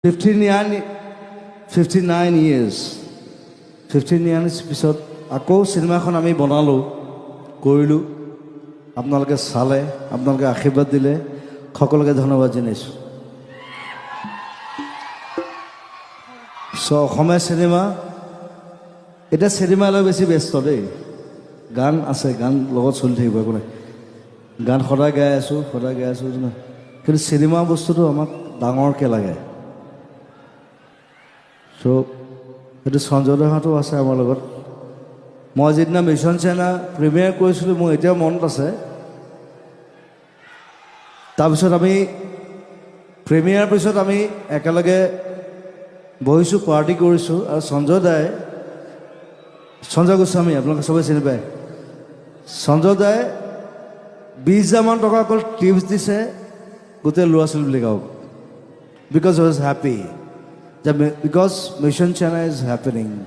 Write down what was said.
59 years 15 years পিছত আকৌ সিনেমাখন আমি বনালো কৰিলো আপোনালোকে চালে আপোনালোকে আশীৰ্বাদ দিলে সকলোকে ধন্যবাদ জনাইছো অসমীয়া সিনেমা এটা সিনেমালৈ বেছি ব্যস্ত দেই গান আছে গান লগত চলি থাকিব একো নাই গান সদায় গাই আছো কিন্তু সিনেমা বস্তুটো আমাক ডাঙৰকে লাগে এইটো সঞ্জয় দাহঁতো আছে আমাৰ লগত মই যিদিনা মিছন চাইনা প্ৰিমিয়াৰ কৰিছিলোঁ মোৰ এতিয়াও মনত আছে তাৰপিছত আমি প্ৰিমিয়াৰ পিছত আমি একেলগে বহিছোঁ পাৰ্টি কৰিছোঁ আৰু সঞ্জয় গোস্বামী আপোনালোকে সবেই চিনি পায় সঞ্জয় দাই 20,000 মান টকা অকল টিপছ দিছে গোটেই ল'ৰা ছোৱালীবিলাকক because he was happy because Mission China is happening.